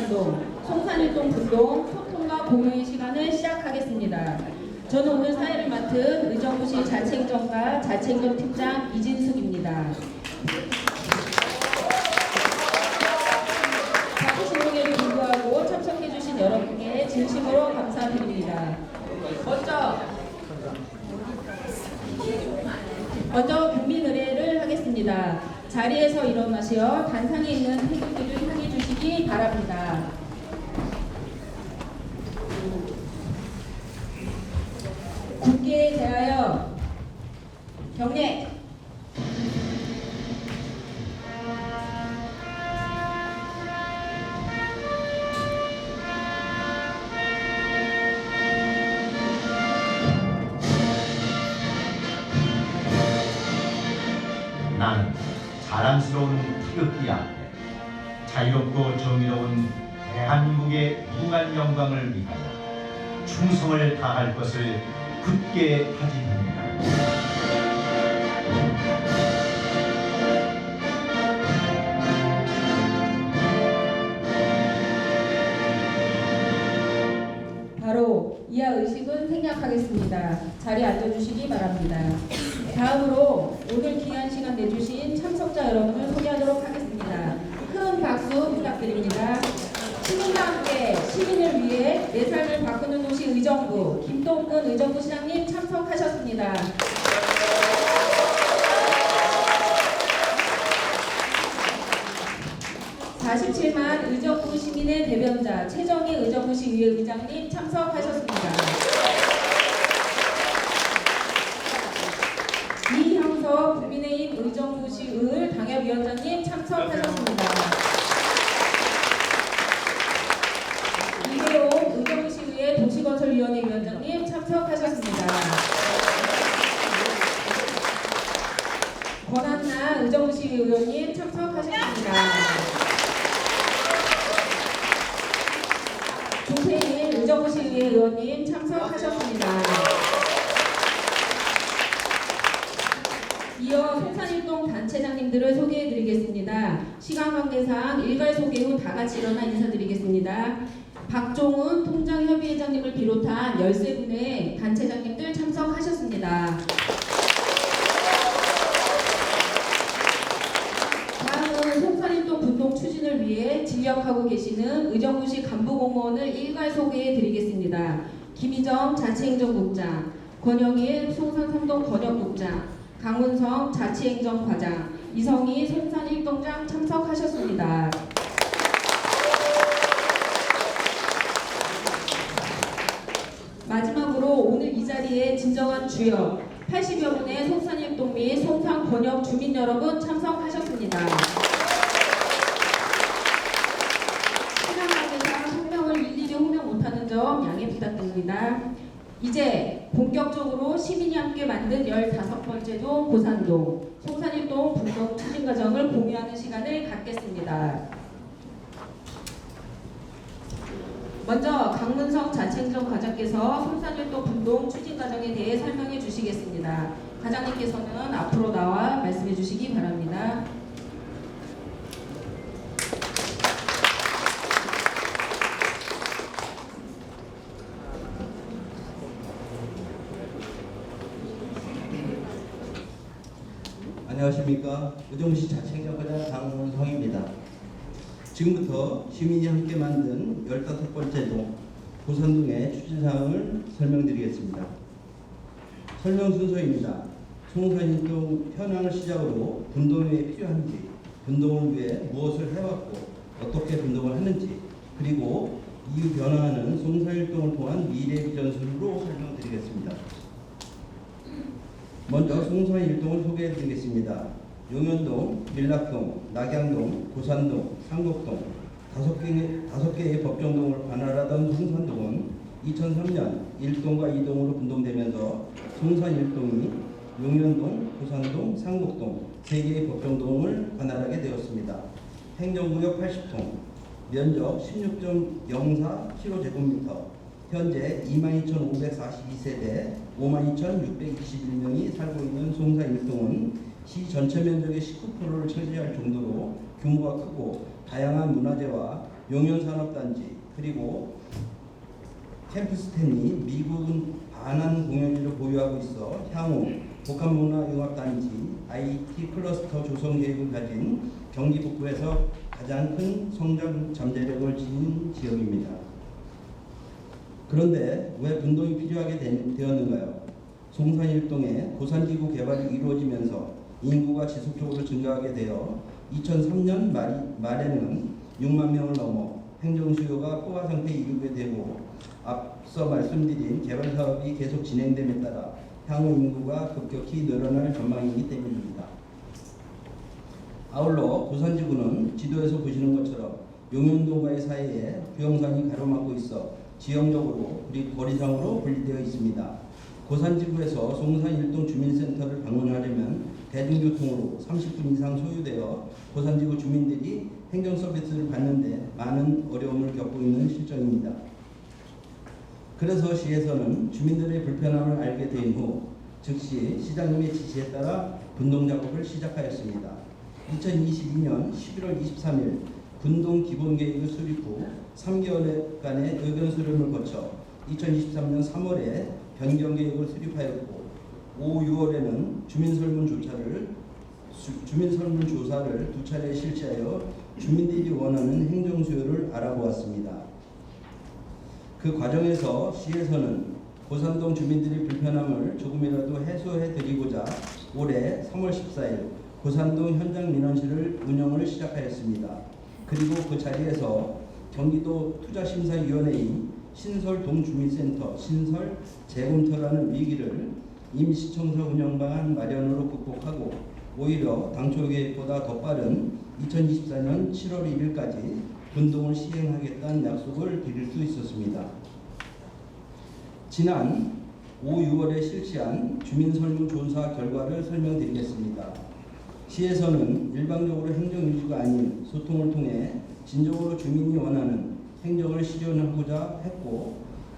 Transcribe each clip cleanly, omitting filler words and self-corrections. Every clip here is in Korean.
고산동, 송산일동 분동 소통과 공유의 시간을 시작하겠습니다. 저는 오늘 사회를 맡은 의정부시 자치행정과 자치행정팀장 이진숙입니다. 바쁘신 중에도 불구하고 참석해주신 여러분께 진심으로 감사드립니다. 먼저 국민의례를 하겠습니다. 자리에서 일어나시어 단상에 있는 태극기를 향해 주시기 바랍니다. 국기에 대하여 경례. 나는 자랑스러운 태극기 앞에 자유롭고 정의로운 대한민국의 무한 영광을 위하여 충성을 다할 것을 굳게 다짐합니다. 바로 이하 의식은 생략하겠습니다. 자리에 앉아주시기 바랍니다. 다음으로 오늘 귀한 시간 내주신 참석자 여러분을 소개하도록 하겠습니다. 큰 박수 부탁드립니다. 시민과 함께 시민을 위해 내 삶을 바꾸는 도시 의정부 김동근 의정부시장님 참석하셨습니다. 47만 의정부 시민의 대변자 최정희 의정부시의회 의장님 참석하셨습니다. 이형석 국민의힘 의정부시의회 당협위원장님 참석하셨습니다. 이계용 의정부시의회 도시건설위원회 위원장님 참석하셨습니다. 권한나 의정부시 의원님 참석하셨습니다. 조태일 의정부시의회 의원님 참석하셨습니다. 이어 송산일동 단체장님들을 소개해드리겠습니다. 시간 관계상 일괄 소개 후 다같이 일어나 인사드리겠습니다. 박종훈 통장협의회장님을 비롯한 13분의 단체장님들 참석하셨습니다. 다음은 송산일동 분동 추진을 위해 진력하고 계시는 의정부시 간부공무원을 일괄 소개해드리겠습니다. 김희정 자치행정국장, 권영일 송산삼동 권역국장, 강훈성 자치행정과장, 이성희 송산일동장 참석하셨습니다. 마지막으로 오늘 이 자리에 진정한 주역 80여 분의 송산일동 및 송산 권역 주민 여러분 참석하셨습니다. 시간 관계상 성명을 일일이 호명 못하는 점 양해 부탁드립니다. 이제 본격적으로 시민이 함께 만든 15번째 동 고산동, 송산일동 분동 추진 과정을 공유하는 시간을 갖겠습니다. 먼저 강문성 자치행정 과장께서 송산일동 분동 추진 과정에 대해 설명해 주시겠습니다. 과장님께서는 앞으로 나와 말씀해 주시기 바랍니다. 안녕하십니까. 의정부시 자치행정과장 강문성입니다. 지금부터 시민이 함께 만든 15번째 동 고산동의 추진사항을 설명드리겠습니다. 설명 순서입니다. 송산일동 현황을 시작으로 분동이 왜 필요한지, 분동을 위해 무엇을 해왔고 어떻게 분동을 하는지, 그리고 이후 변화하는 송산일동을 통한 미래 비전술로 설명드리겠습니다. 먼저 송산일동을 소개해드리겠습니다. 용현동, 밀락동, 낙양동, 고산동, 상곡동 5개의 법정동을 관할하던 송산동은 2003년 1동과 2동으로 분동되면서 송산 1동이 용현동, 고산동, 상곡동 3개의 법정동을 관할하게 되었습니다. 행정구역 80동, 면적 16.04km, 현재 22,542세대 52,621명이 살고 있는 송산 1동은 시 전체 면적의 19%를 차지할 정도로 규모가 크고 다양한 문화재와 용현산업단지, 그리고 캠프스탠이 미국은 반환 공연지를 보유하고 있어 향후 복합문화융합단지 IT 클러스터 조성 계획을 가진 경기 북부에서 가장 큰 성장 잠재력을 지닌 지역입니다. 그런데 왜 분동이 필요하게 되었는가요? 송산 일동의 고산지구 개발이 이루어지면서 인구가 지속적으로 증가하게 되어 2003년 말에는 6만 명을 넘어 행정 수요가 포화 상태에 이르게 되고, 앞서 말씀드린 개발 사업이 계속 진행됨에 따라 향후 인구가 급격히 늘어날 전망이기 때문입니다. 아울러 고산지구는 지도에서 보시는 것처럼 용현동과의 사이에 부영산이 가로막고 있어 지형적으로 그리고 거리상으로 분리되어 있습니다. 고산지구에서 송산 일동 주민센터를 방문하려면 대중교통으로 30분 이상 소요되어 고산지구 주민들이 행정 서비스를 받는데 많은 어려움을 겪고 있는 실정입니다. 그래서 시에서는 주민들의 불편함을 알게 된 후 즉시 시장님의 지시에 따라 분동 작업을 시작하였습니다. 2022년 11월 23일 분동 기본계획을 수립 후 3개월간의 의견 수렴을 거쳐 2023년 3월에 변경계획을 수립하였고, 5, 6월에는 주민설문조사를 2차례 실시하여 주민들이 원하는 행정수요를 알아보았습니다. 그 과정에서 시에서는 고산동 주민들의 불편함을 조금이라도 해소해드리고자 올해 3월 14일 고산동 현장민원실을 운영을 시작하였습니다. 그리고 그 자리에서 경기도 투자심사위원회인 신설동주민센터 신설 재검토라는 위기를 임시청사 운영 방안 마련으로 극복하고, 오히려 당초 계획보다 더 빠른 2024년 7월 1일까지 분동을 시행하겠다는 약속을 드릴 수 있었습니다. 지난 5, 6월에 실시한 주민설문조사 결과를 설명드리겠습니다. 시에서는 일방적으로 행정유지가 아닌 소통을 통해 진정으로 주민이 원하는 행정을 실현하고자 했고,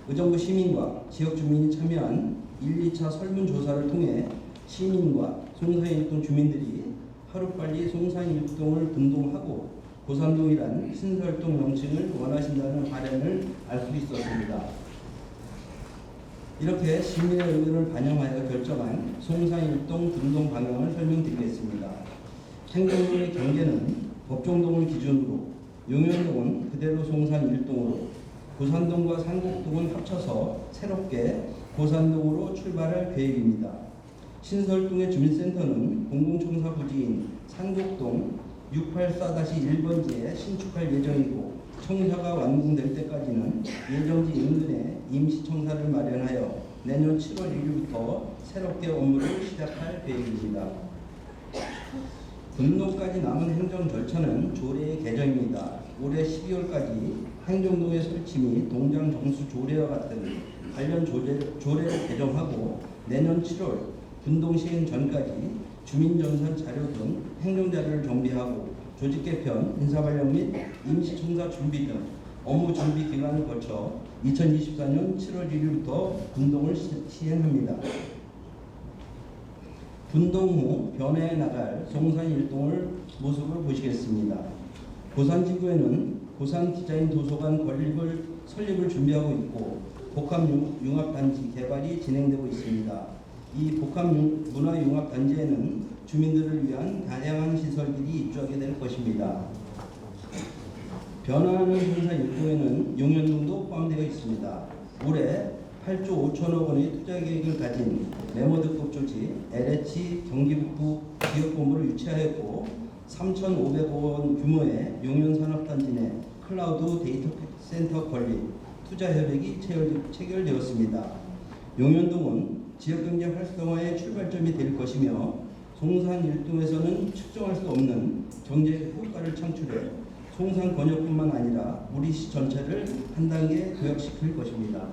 의정부 시민과 지역 주민이 참여한 1, 2차 설문조사를 통해 시민과 송산일동 주민들이 하루빨리 송산일동을 분동하고 고산동이란 신설동 명칭을 원하신다는 바람을 알 수 있었습니다. 이렇게 시민의 의견을 반영하여 결정한 송산일동 분동 방향을 설명드리겠습니다. 행정동의 경계는 법정동을 기준으로, 용현동은 그대로 송산일동으로, 고산동과 산곡동은 합쳐서 새롭게 고산동으로 출발할 계획입니다. 신설동의 주민센터는 공공청사 부지인 산곡동 684-1번지에 신축할 예정이고, 청사가 완공될 때까지는 예정지 인근에 임시청사를 마련하여 내년 7월 1일부터 새롭게 업무를 시작할 계획입니다. 분동까지 남은 행정 절차는 조례의 개정입니다. 올해 12월까지 행정동의 설치 및 동장 정수 조례와 같은 관련 조례를 개정하고, 내년 7월 분동 시행 전까지 주민전선 자료 등 행정자료를 정비하고 조직 개편, 인사발령 및 임시청사 준비 등 업무 준비 기간을 거쳐 2024년 7월 1일부터 분동을 시행합니다. 분동 후 변해에 나갈 송산일동을 모습을 보시겠습니다. 고산지구에는 고산디자인도서관 설립을 준비하고 있고, 복합융합단지 개발이 진행되고 있습니다. 이 복합문화융합단지에는 주민들을 위한 다양한 시설들이 입주하게 될 것입니다. 변화하는 송산일동에는 용현동도 포함되어 있습니다. 올해 8조 5천억 원의 투자 계획을 가진 메모드급 조직 LH 경기북부 지역본부를 유치하였고, 3,500억 원 규모의 용현산업단지 내 클라우드 데이터 센터 건립, 투자 협약이 체결되었습니다. 용현동은 지역경제 활성화의 출발점이 될 것이며, 송산일동에서는 측정할 수 없는 경제 효과를 창출해 송산 권역뿐만 아니라 우리 시 전체를 한 단계 도약시킬 것입니다.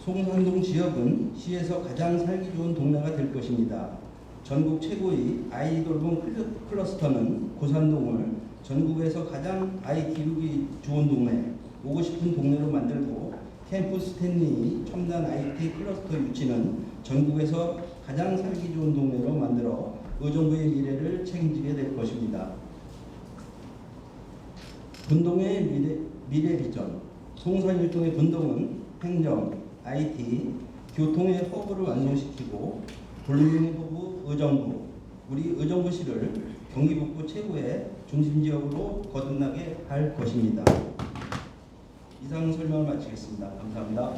송산동 지역은 시에서 가장 살기 좋은 동네가 될 것입니다. 전국 최고의 아이 돌봄 클러스터는 고산동을 전국에서 가장 아이 기르기 좋은 동네, 오고 싶은 동네로 만들고, 캠프 스탠리 첨단 IT 클러스터 유치는 전국에서 가장 살기 좋은 동네로 만들어 의정부의 미래를 책임지게 될 것입니다. 분동의 미래 비전. 송산일동의 분동은 행정, IT, 교통의 허브를 완성시키고 돌림의 허브 의정부, 우리 의정부시를 경기북부 최고의 중심지역으로 거듭나게 할 것입니다. 이상 설명을 마치겠습니다. 감사합니다.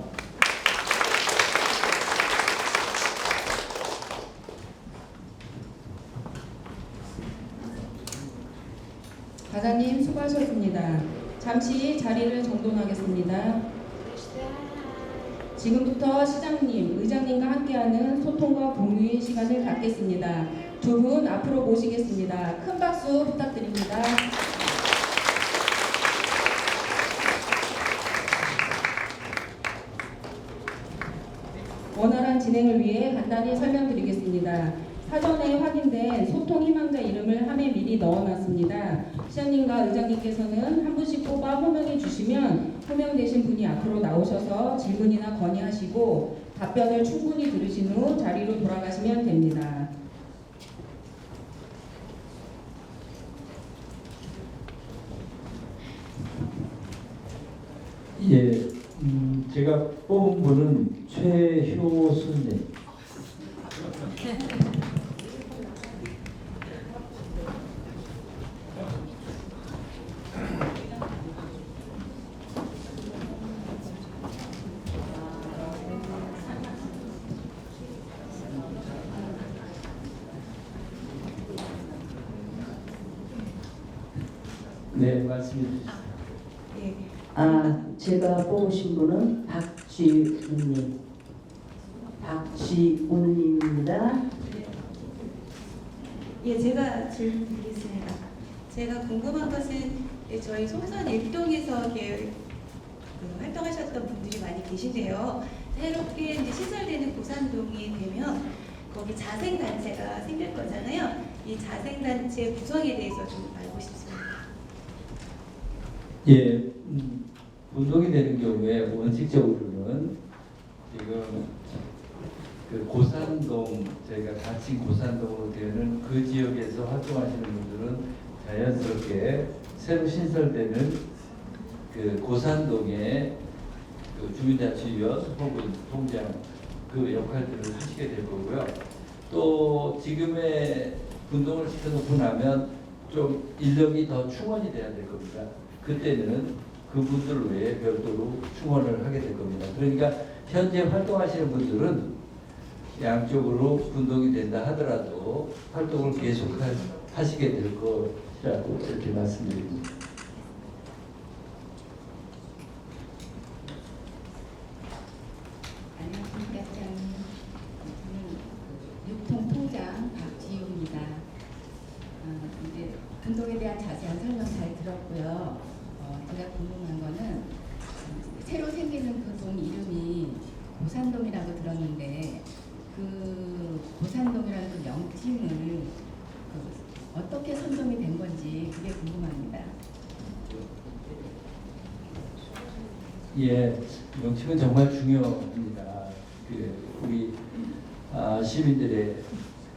과장님 수고하셨습니다. 잠시 자리를 정돈하겠습니다. 지금부터 시장님, 의장님과 함께하는 소통과 공유의 시간을 갖겠습니다. 두 분 앞으로 모시겠습니다. 큰 박수 부탁드립니다. 원활한 진행을 위해 간단히 설명드리겠습니다. 사전에 확인된 소통 희망자 이름을 함에 미리 넣어놨습니다. 시장님과 의장님께서는 한 분씩 뽑아 호명해 주시면 호명되신 분이 앞으로 나오셔서 질문이나 건의하시고 답변을 충분히 들으신 후 자리로 돌아가시면 됩니다. 예, 제가 뽑은 분은 최효순님. 네, 말씀해 주세요. 제가 뽑으신 분은 박지훈님. 박지훈님입니다. 예, 제가 질문 드리겠습니다. 제가 궁금한 것은 저희 송산 일동에서 활동하셨던 분들이 많이 계신데요. 새롭게 이제 시설되는 고산동이 되면 거기 자생단체가 생길 거잖아요. 이 자생단체 구성에 대해서 좀 알고 싶습니다. 예, 분동이 되는 경우에 원칙적으로는 지금 그 고산동, 저희가 가칭 고산동으로 되는 그 지역에서 활동하시는 분들은 자연스럽게 새로 신설되는 그 고산동의 그 주민자치위원 혹은 동장 그 역할들을 하시게 될 거고요. 또 지금의 분동을 시켜놓고 나면 좀 인력이 더 충원이 돼야 될 겁니다. 그때는 그분들 외에 별도로 충원을 하게 될 겁니다. 그러니까 현재 활동하시는 분들은 양쪽으로 분동이 된다 하더라도 활동을 계속 하시게 될 것이라고 이렇게 말씀드립니다. 안녕하십니까, 시장님. 저는 육통통장 박지우입니다. 이제 분동에 대한 자세한 설명 잘 들었고요. 제가 궁금한 거는 새로 생기는 그 동 이름이 고산동이라고 들었는데 그 고산동이라는 그 명칭을 어떻게 선정이 된 건지 그게 궁금합니다. 예, 명칭은 정말 중요합니다. 우리 시민들의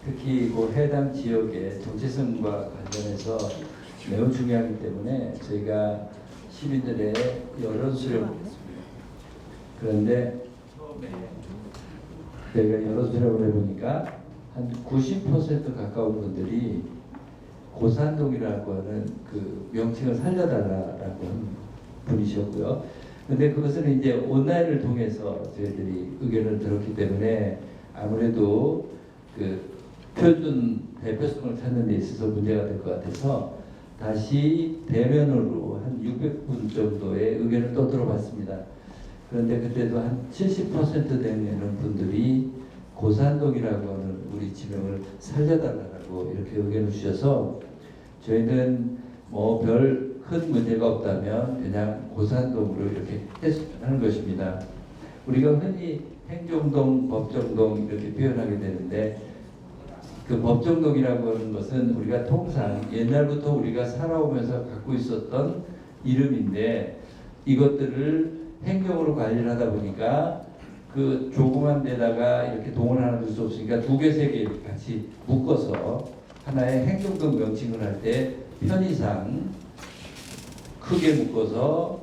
특히 그 해당 지역의 정체성과 관련해서 매우 중요하기 때문에 저희가 시민들의 여론 수렴을 했습니다. 그런데 저희가 여론 수렴을 해보니까 한 90% 가까운 분들이 고산동이라고 하는 그 명칭을 살려달라고 하는 분이셨고요. 근데 그것은 이제 온라인을 통해서 저희들이 의견을 들었기 때문에 아무래도 그 표준 대표성을 찾는 데 있어서 문제가 될 것 같아서 다시 대면으로 한 600분 정도의 의견을 또 들어봤습니다. 그런데 그때도 한 70% 되는 분들이 고산동이라고 하는 우리 지명을 살려달라고 이렇게 의견을 주셔서 저희는 뭐 별 큰 문제가 없다면 그냥 고산동으로 이렇게 했으면 하는 것입니다. 우리가 흔히 행정동, 법정동 이렇게 표현하게 되는데 그 법정동이라고 하는 것은 우리가 통상 옛날부터 우리가 살아오면서 갖고 있었던 이름인데 이것들을 행정으로 관리를 하다 보니까 그 조그만 데다가 이렇게 동을 하나 둘 수 없으니까 두 개, 세 개 같이 묶어서 하나의 행정동 명칭을 할 때 편의상 크게 묶어서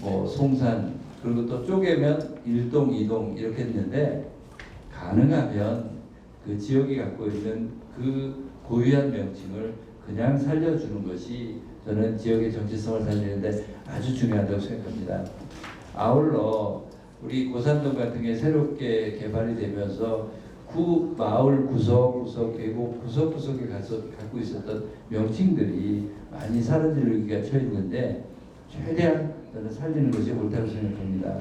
뭐 송산 그리고 또 쪼개면 1동, 2동 이렇게 했는데 가능하면 그 지역이 갖고 있는 그 고유한 명칭을 그냥 살려주는 것이 저는 지역의 정체성을 살리는데 아주 중요하다고 생각합니다. 아울러 우리 고산동 같은 게 새롭게 개발이 되면서 구 마을 구석구석 계곡 구석구석에 갖고 있었던 명칭들이 많이 사라지기가 처했는데 최대한 저는 살리는 것이 옳다고 생각합니다.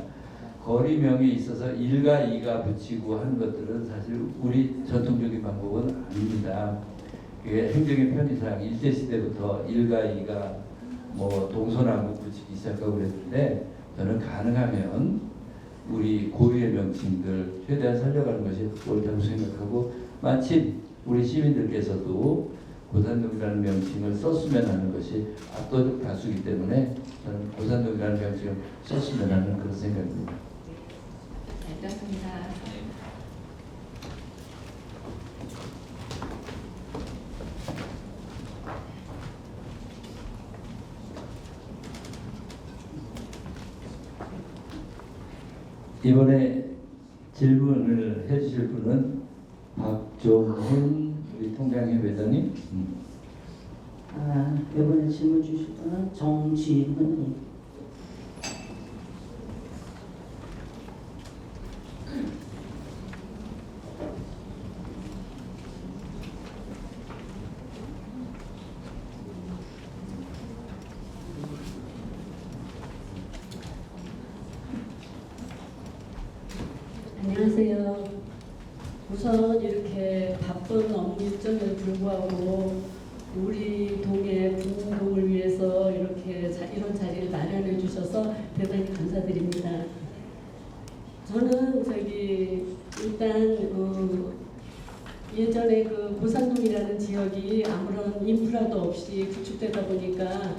거리명에 있어서 1가 2가 붙이고 하는 것들은 사실 우리 전통적인 방법은 아닙니다. 그게 행정의 편의상 일제시대부터 1가 2가 뭐 동서남북 붙이기 시작하고 그랬는데 저는 가능하면 우리 고유의 명칭들 최대한 살려가는 것이 옳다고 생각하고 마침 우리 시민들께서도 고산동이라는 명칭을 썼으면 하는 것이 압도적 다수이기 때문에 저는 고산동이라는 명칭을 썼으면 하는 그런 생각입니다. 잘 들었습니다. 이번에 질문을 해주실 분은 박종훈 우리 통장협 회장님. 이번에 질문 주실 분은 정지훈님. 안녕하세요. 우선 이렇게 바쁜 업무 일정에도 불구하고 우리 동의 분동을 위해서 이렇게 이런 자리를 마련해 주셔서 대단히 감사드립니다. 저는 일단 예전에 그 고산동이라는 지역이 아무런 인프라도 없이 구축되다 보니까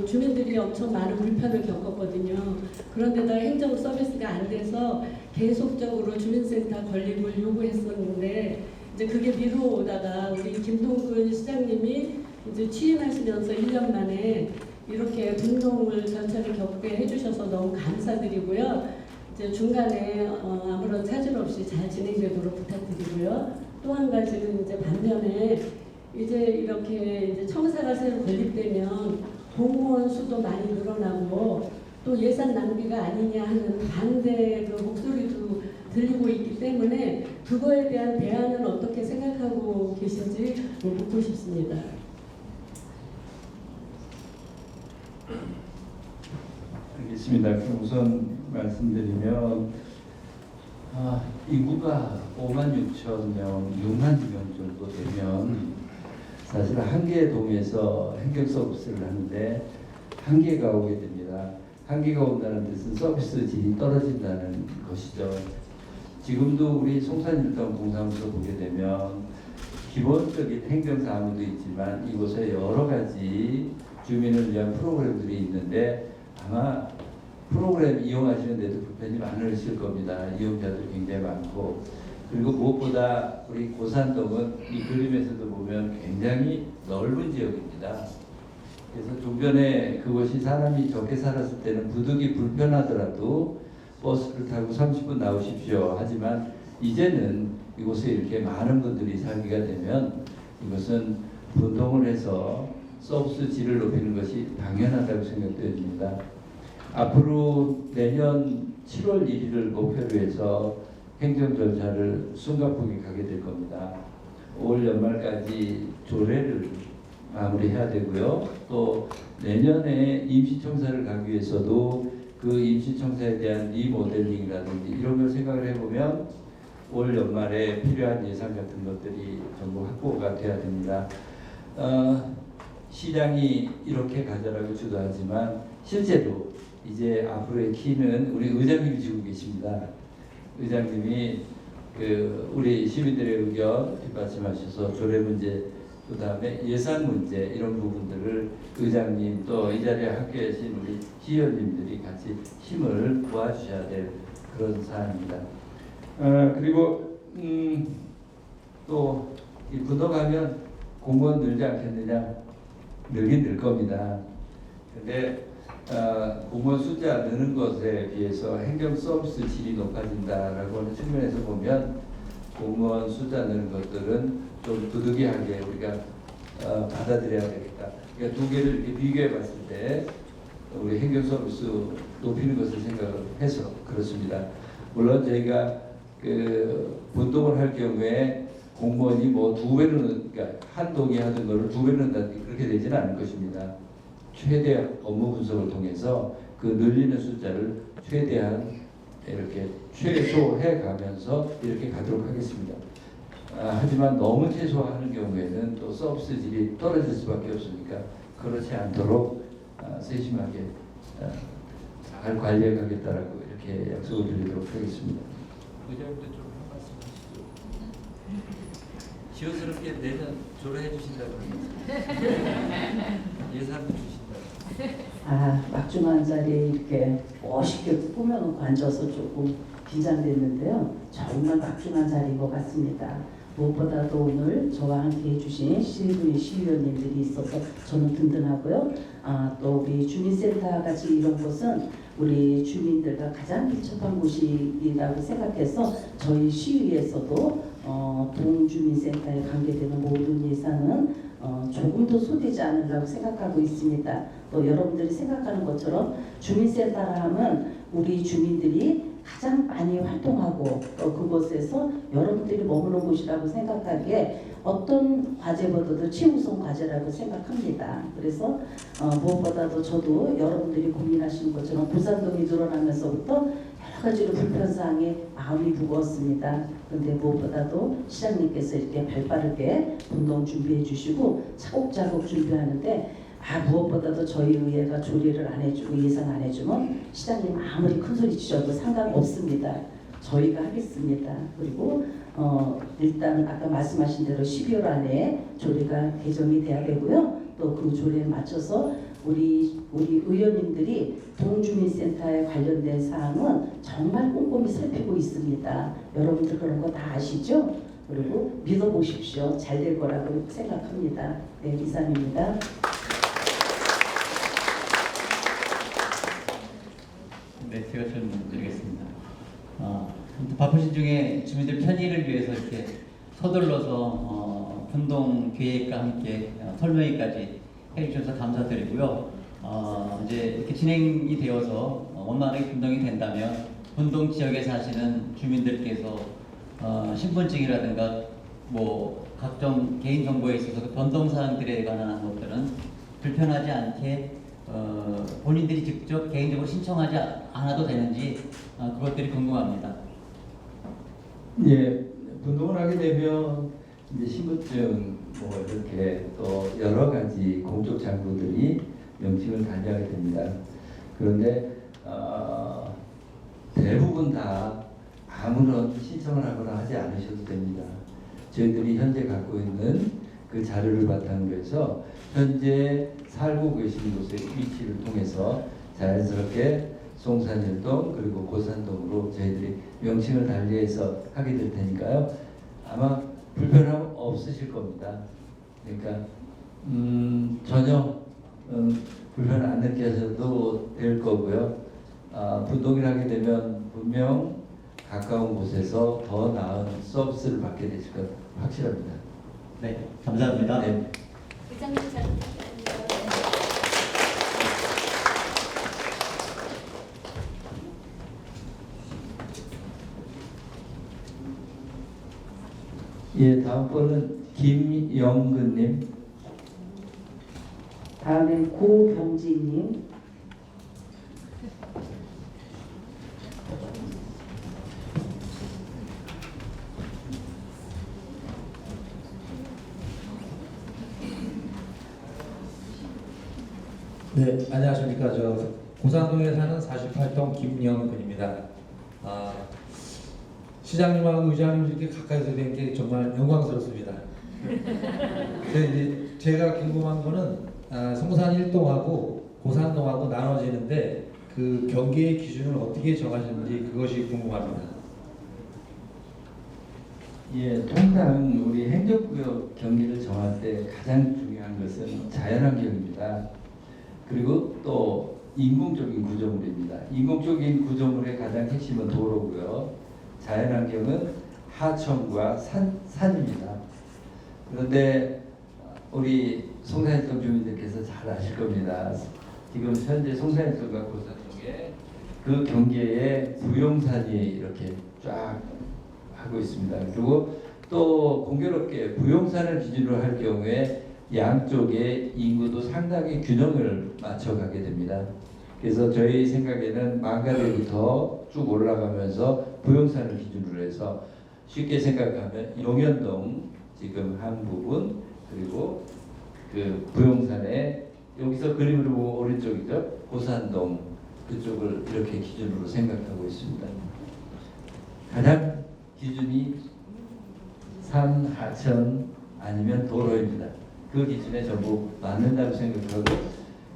주민들이 엄청 많은 불편을 겪었거든요. 그런데다 행정 서비스가 안 돼서 계속적으로 주민센터 건립을 요구했었는데 이제 그게 미루어오다가 우리 김동근 시장님이 이제 취임하시면서 1년 만에 이렇게 분동을 전체를 겪게 해주셔서 너무 감사드리고요. 이제 중간에 아무런 차질 없이 잘 진행되도록 부탁드리고요. 또 한 가지는 이제 반면에 이제 이렇게 이제 청사가 새로 건립되면 공무원 수도 많이 늘어나고 또 예산 낭비가 아니냐 하는 반대 그 목소리도 들리고 있기 때문에 그거에 대한 대안은 어떻게 생각하고 계신지 묻고 싶습니다. 알겠습니다. 그럼 우선 말씀드리면 인구가 5만 6천 명, 6만 명 정도 되면 사실 한 개의 동에서 행정 서비스를 하는데 한계가 오게 됩니다. 한계가 온다는 뜻은 서비스 질이 떨어진다는 것이죠. 지금도 우리 송산일동 공사무소 보게 되면 기본적인 행정사무도 있지만 이곳에 여러 가지 주민을 위한 프로그램들이 있는데 아마 프로그램 이용하시는데도 불편이 많으실 겁니다. 이용자들이 굉장히 많고 그리고 무엇보다 우리 고산동은 이 그림에서도 보면 굉장히 넓은 지역입니다. 그래서 종전에 그곳이 사람이 적게 살았을 때는 부득이 불편하더라도 버스를 타고 30분 나오십시오. 하지만 이제는 이곳에 이렇게 많은 분들이 살기가 되면 이것은 분동을 해서 서비스 질을 높이는 것이 당연하다고 생각됩니다. 앞으로 내년 7월 1일을 목표로 해서 행정 절차를 숨가쁘게 가게 될 겁니다. 올 연말까지 조례를 마무리해야 되고요. 또 내년에 임시청사를 가기 위해서도 그 임시청사에 대한 리모델링이라든지 이런 걸 생각을 해보면 올 연말에 필요한 예산 같은 것들이 전부 확보가 돼야 됩니다. 시장이 이렇게 가져라고 주도하지만 실제로 이제 앞으로의 키는 우리 의장님이 지고 계십니다. 의장님이 우리 시민들의 의견 뒷받침하셔서 조례 문제, 그 다음에 예산 문제 이런 부분들을 의장님 또 이 자리에 함께 계신 우리 시의원님들이 같이 힘을 모아주셔야 될 그런 사안입니다. 그리고 또 이 분동하면 공무원 늘지 않겠느냐? 늘긴 늘 겁니다. 근데 공무원 숫자 느는 것에 비해서 행정 서비스 질이 높아진다라고 하는 측면에서 보면 공무원 숫자 느는 것들은 좀 부득이하게 우리가 받아들여야 되겠다. 그러니까 두 개를 이렇게 비교해 봤을 때 우리 행정 서비스 높이는 것을 생각해서 그렇습니다. 물론 저희가 그 분동을 할 경우에 공무원이 뭐 두 배는 그러니까 한 동이 하던 거를 두 배는 그렇게 되지는 않을 것입니다. 최대 업무 분석을 통해서 그 늘리는 숫자를 최대한 이렇게 최소해 가면서 이렇게 가도록 하겠습니다. 하지만 너무 최소화하는 경우에는 또 서비스 질이 떨어질 수밖에 없으니까 그렇지 않도록 세심하게 잘 관리해 가겠다라고 이렇게 약속을 드리도록 하겠습니다. 의장님도 좀 한 말씀 하시죠. 지원스럽게 내년 조례해 주신다고 예산도 주신다고. 막중한 자리에 이렇게 멋있게 꾸며놓고 앉아서 조금 긴장됐는데요. 정말 막중한 자리인 것 같습니다. 무엇보다도 오늘 저와 함께 해주신 시의회 시의원님들이 있어서 저는 든든하고요. 또 우리 주민센터 같이 이런 곳은 우리 주민들과 가장 밀접한 곳이라고 생각해서 저희 시의회에서도 동주민센터에 관계되는 모든 예산은 조금 더 소되지 않으려고 생각하고 있습니다. 또 여러분들이 생각하는 것처럼 주민센터라 하면 우리 주민들이 가장 많이 활동하고 또 그곳에서 여러분들이 머무는 곳이라고 생각하기에 어떤 과제보다도 최우선 과제라고 생각합니다. 그래서 무엇보다도 저도 여러분들이 고민하시는 것처럼 고산동이 늘어나면서부터 여러 가지로 불편사항에 마음이 무거웠습니다. 그런데 무엇보다도 시장님께서 이렇게 발빠르게 운동 준비해 주시고 차곡차곡 준비하는데 무엇보다도 저희 의회가 조례를 안 해주고 예산 안 해주면 시장님 아무리 큰 소리 치셔도 상관없습니다. 저희가 하겠습니다. 그리고 일단 아까 말씀하신 대로 12월 안에 조례가 개정이 돼야 되고요. 또 그 조례에 맞춰서 우리 의원님들이 동주민센터에 관련된 사항은 정말 꼼꼼히 살피고 있습니다. 여러분들 그런 거 다 아시죠? 그리고 믿어보십시오. 잘 될 거라고 생각합니다. 네, 이상입니다. 네, 제가 질문 드리겠습니다. 바쁘신 중에 주민들 편의를 위해서 이렇게 서둘러서 분동 계획과 함께 설명회까지 해주셔서 감사드리고요. 이제 이렇게 진행이 되어서 원만하게 분동이 된다면 분동 지역에 사시는 주민들께서 신분증이라든가 뭐 각종 개인 정보에 있어서 그 변동 사항들에 관한 것들은 불편하지 않게 본인들이 직접 개인적으로 신청하지 않아도 되는지 그것들이 궁금합니다. 예, 분동을 하게 되면 이제 신분증 뭐 이렇게 또 여러 가지 공적 장부들이 명칭을 달리하게 됩니다. 그런데 대부분 다 아무런 신청을 하거나 하지 않으셔도 됩니다. 저희들이 현재 갖고 있는 그 자료를 바탕으로 해서 현재 살고 계신 곳의 위치를 통해서 자연스럽게 송산일동 그리고 고산동으로 저희들이 명칭을 달리해서 하게 될 테니까요. 아마 불편함 없으실 겁니다. 그러니까 전혀 불편 안 느껴져도 될 거고요. 분동을 하게 되면 분명 가까운 곳에서 더 나은 서비스를 받게 되실 것 확실합니다. 네, 감사합니다. 네. 의장님 잘 부탁드립니다. 예, 다음 번은 김영근님. 다음엔 고병진님. 네, 안녕하십니까. 저 고산동에 사는 48동 김영근입니다. 시장님하고 의장님 이렇게 가까이서 뵌 게 정말 영광스럽습니다. 근데 이제 제가 궁금한 거는 송산 1동하고 고산동하고 나눠지는데 그 경계의 기준을 어떻게 정하시는지 그것이 궁금합니다. 예, 통상 우리 행정구역 경계를 정할 때 가장 중요한 것은 자연환경입니다. 그리고 또 인공적인 구조물입니다. 인공적인 구조물의 가장 핵심은 도로고요. 자연환경은 하천과 산입니다. 그런데 우리 송산일동 주민들께서 잘 아실 겁니다. 지금 현재 송산일동과 고산동에 그 경계에 부용산이 이렇게 쫙 하고 있습니다. 그리고 또 공교롭게 부용산을 기준으로 할 경우에 양쪽의 인구도 상당히 균형을 맞춰가게 됩니다. 그래서 저희 생각에는 망가대부터 쭉 올라가면서 부용산을 기준으로 해서 쉽게 생각하면 용현동 지금 한 부분 그리고 그 부용산에 여기서 그림으로 보면 오른쪽이죠. 고산동 그쪽을 이렇게 기준으로 생각하고 있습니다. 가장 기준이 산, 하천 아니면 도로입니다. 그 기준에 전부 맞는다고 생각하고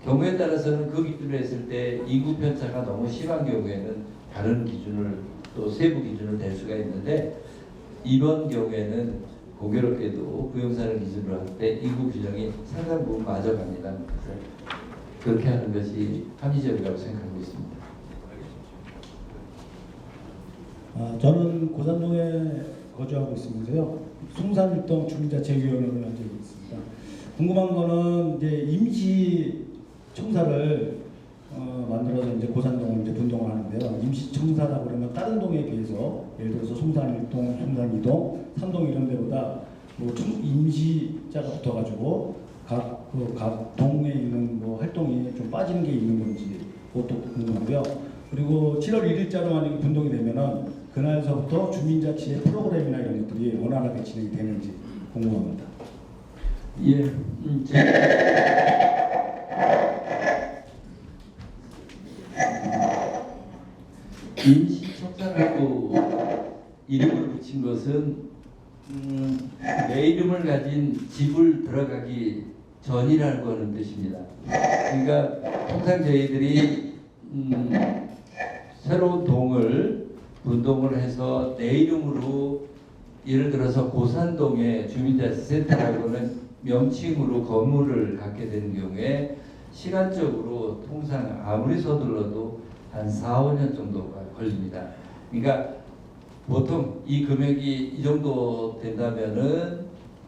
경우에 따라서는 그 기준으로 했을 때 인구 편차가 너무 심한 경우에는 다른 기준을 또 세부 기준을 댈 수가 있는데 이번 경우에는 공교롭게도 부용산을 기준으로 할 때 인구 규정이 상당 부분 맞아갑니다. 그래서 그렇게 하는 것이 합리적이라고 생각하고 있습니다. 저는 고산동에 거주하고 있으면서요. 송산일동 주민자치위원회를 한 적이 있습니다. 궁금한 거는 이제 임시 청사를 만들어서 이제 고산동을 이제 분동을 하는데요. 임시 청사라 그러면 다른 동에 비해서 예를 들어서 송산일동, 송산이동, 삼동 이런 데보다 뭐 임시자가 붙어가지고 각 동에 있는 뭐 활동이 좀 빠지는 게 있는 건지 그것도 궁금하고요. 그리고 7월 1일자로 만약에 분동이 되면은 그날서부터 주민자치의 프로그램이나 이런 것들이 원활하게 진행이 되는지 궁금합니다. 예, 임시청사라고 이름을 붙인 것은 내 이름을 가진 집을 들어가기 전이라고 하는 뜻입니다. 그러니까 통상 저희들이 새로운 동을 분동을 해서 내 이름으로 예를 들어서 고산동에 주민자치센터라고는 명칭으로 건물을 갖게 되는 경우에 시간적으로 통상 아무리 서둘러도 한 4, 5년 정도가 걸립니다. 그러니까 보통 이 금액이 이 정도 된다면은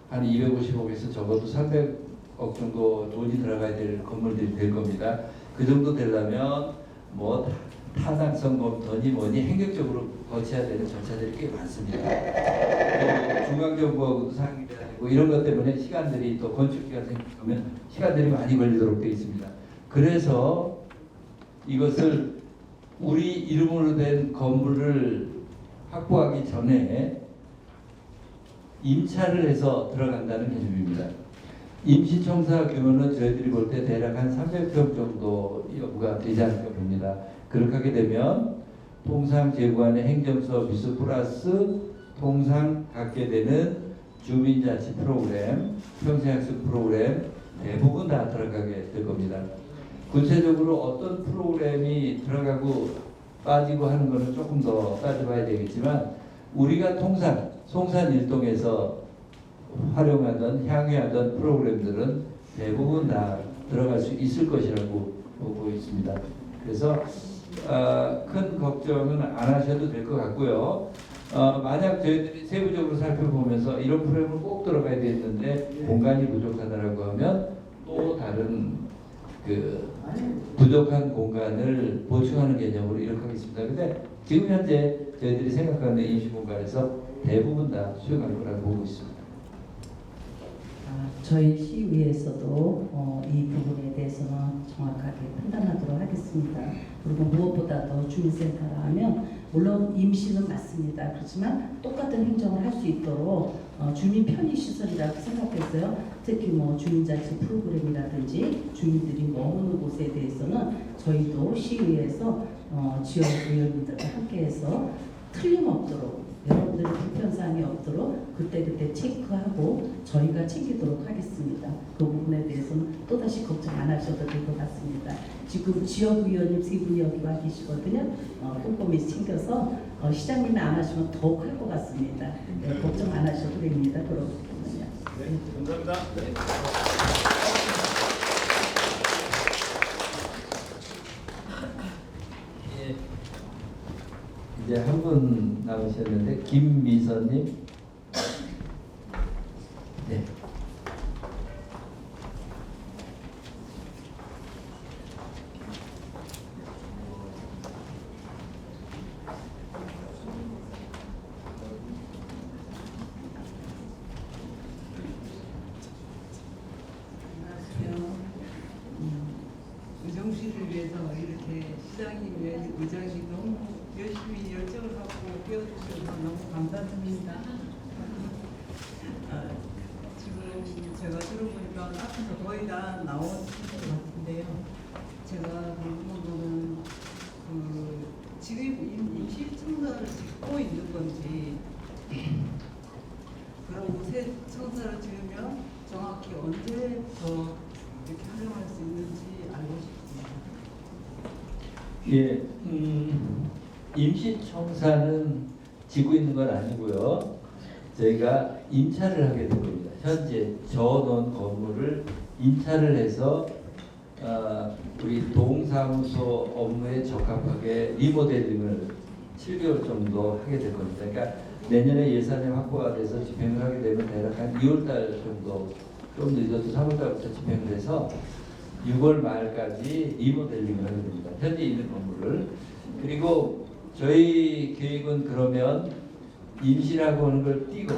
한 250억에서 적어도 300억 정도 돈이 들어가야 될 건물들이 될 겁니다. 그 정도 되려면 뭐 타당성 검토니 뭐니 행정적으로 거쳐야 되는 절차들이 꽤 많습니다. 또 중앙정부하고도 상의해야 되고 이런 것 때문에 시간들이 또 건축기가 생기면 시간들이 많이 걸리도록 되어 있습니다. 그래서 이것을 우리 이름으로 된 건물을 확보하기 전에 임차를 해서 들어간다는 개념입니다. 임시청사 규모는 저희들이 볼 때 대략 한 300평 정도 여부가 되지 않을까 봅니다. 그렇게 하게 되면 통상 제구안의 행정서비스 플러스 통상 갖게 되는 주민자치 프로그램, 평생학습 프로그램 대부분 다 들어가게 될 겁니다. 구체적으로 어떤 프로그램이 들어가고 빠지고 하는 것은 조금 더 따져봐야 되겠지만 우리가 통상 송산일동에서 활용하던 향유하던 프로그램들은 대부분 다 들어갈 수 있을 것이라고 보고 있습니다. 그래서 큰 걱정은 안 하셔도 될 것 같고요. 만약 저희들이 세부적으로 살펴보면서 이런 프로그램을 꼭 들어가야 되는데 공간이 부족하다라고 하면 또 다른 그 부족한 공간을 보충하는 개념으로 이렇게 하겠습니다. 근데 지금 현재 저희들이 생각하는 임시공간에서 대부분 다 수용할 거라고 보고 있습니다. 저희 시의회에서도 이 부분에 대해서는 정확하게 판단하도록 하겠습니다. 그리고 무엇보다도 주민센터라 하면 물론 임시는 맞습니다. 그렇지만 똑같은 행정을 할 수 있도록 주민 편의 시설이라고 생각했어요. 특히 뭐 주민자치 프로그램이라든지 주민들이 머무는 곳에 대해서는 저희도 시의회에서 지역 의원님들과 함께해서 틀림없도록 여러분들의 불편사항이 없도록 그때그때 체크하고 저희가 챙기도록 하겠습니다. 그 부분에 대해서는 또다시 걱정 안 하셔도 될 것 같습니다. 지금 지역의원님 세 분이 여기 와 계시거든요. 꼼꼼히 챙겨서 시장님이 안 하시면 더 클 것 같습니다. 네, 걱정 안 하셔도 됩니다. 그렇군요. 네, 감사합니다. 이제 한 분 남으셨는데 김미선님. 네. 의정시를 위해서 이렇게 시장님의 의장이 너무 열심히 열정을 갖고 깨워주셔서 너무 감사드립니다. 지금 제가 들어보니까 앞에서 거의 다 나온 것 같은데요. 제가 궁금한 거는 지금 임시 청사를 짓고 있는 건지, 그리고 새 청사를 지으면 정확히 언제부터 이렇게 활용할 수 있는지 알고 싶습니다. 예, 임시청사는 지고 있는 건 아니고요. 저희가 임차를 하게 될 겁니다. 현재 저놓은 건물을 임차를 해서 우리 동사무소 업무에 적합하게 리모델링을 7개월 정도 하게 될 겁니다. 그러니까 내년에 예산이 확보가 돼서 집행을 하게 되면 대략 한 2월달 정도, 좀 늦어도 3월달부터 집행을 해서 6월 말까지 리모델링을 하게 됩니다. 현재 있는 건물을. 그리고 저희 계획은 그러면 임시라고 하는 걸 띄고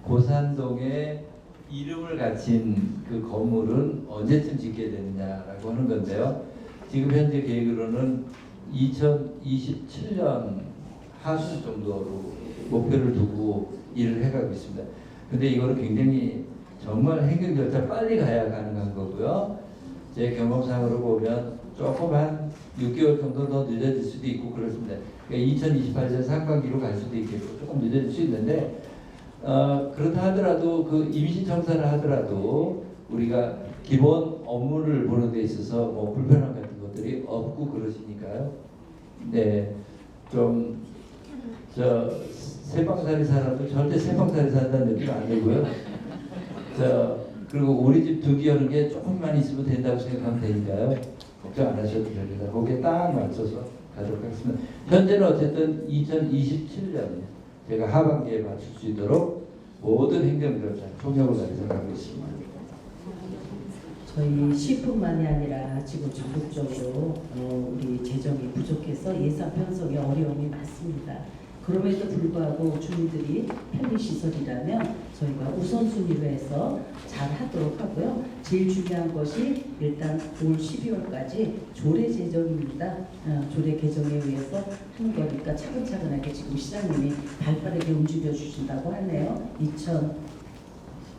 고산동에 이름을 갖춘 그 건물은 언제쯤 짓게 되느냐라고 하는 건데요. 지금 현재 계획으로는 2027년 하순 정도로 목표를 두고 일을 해가고 있습니다. 근데 이거는 굉장히 정말 행정 절차 빨리 가야 가능한 거고요. 제 경험상으로 보면 조금 한 6개월 정도 더 늦어질 수도 있고 그렇습니다. 그러니까 2028년 상반기로 갈 수도 있겠고 조금 늦어질 수 있는데 그렇다 하더라도 그 임시청사를 하더라도 우리가 기본 업무를 보는 데 있어서 뭐 불편함 같은 것들이 없고 그러시니까요. 네, 좀 세방살이 살아도 절대 세방살이 산다는 느낌 안 들고요. 그리고 우리 집 두 개하는 게 조금만 있으면 된다고 생각하면 되니까요. 걱정 안 하셔도 됩니다. 거기에 딱 맞춰서 가도록 하겠습니다. 현재는 어쨌든 2027년 제가 하반기에 맞출 수 있도록 모든 행정 절차 총력을 다해 생각하고 있습니다. 저희 시뿐만이 아니라 지금 전국적으로 우리 재정이 부족해서 예산 편성에 어려움이 많습니다. 그럼에도 불구하고 주민들이 편의시설이라면 저희가 우선순위로 해서 잘 하도록 하고요. 제일 중요한 것이 일단 올 12월까지 조례 제정입니다. 조례 개정에 의해서 한 거니까 차근차근하게 지금 시장님이 발빠르게 움직여 주신다고 하네요.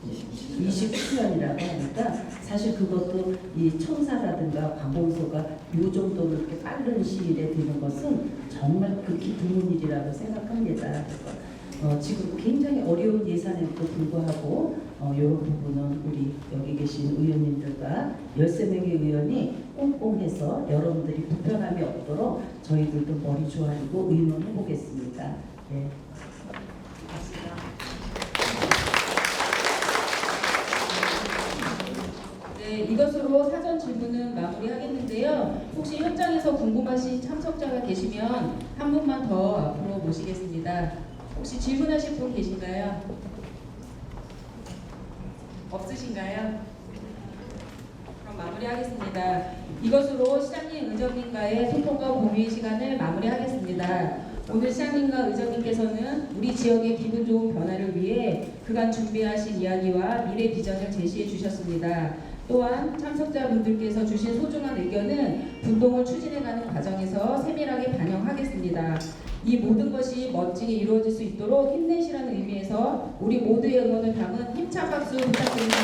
2027년이라고 하니까 사실 그것도 이 청사라든가 관공서가 요 정도로 이렇게 빠른 시일에 되는 것은 정말 극히 드문 일이라고 생각합니다. 그래서 지금 굉장히 어려운 예산에도 불구하고 이런 부분은 우리 여기 계신 의원님들과 13명의 의원이 꼼꼼해서 여러분들이 불편함이 없도록 저희들도 머리 조아리고 의논해 보겠습니다. 네. 네, 이것으로 사전 질문은 마무리하겠는데요. 혹시 현장에서 궁금하신 참석자가 계시면 한 분만 더 앞으로 모시겠습니다. 혹시 질문하실 분 계신가요? 없으신가요? 그럼 마무리하겠습니다. 이것으로 시장님, 의정님과의 소통과 공유의 시간을 마무리하겠습니다. 오늘 시장님과 의정님께서는 우리 지역의 기분 좋은 변화를 위해 그간 준비하신 이야기와 미래 비전을 제시해 주셨습니다. 또한 참석자분들께서 주신 소중한 의견은 분동을 추진해가는 과정에서 세밀하게 반영하겠습니다. 이 모든 것이 멋지게 이루어질 수 있도록 힘내시라는 의미에서 우리 모두의 응원을 담은 힘찬 박수 부탁드립니다.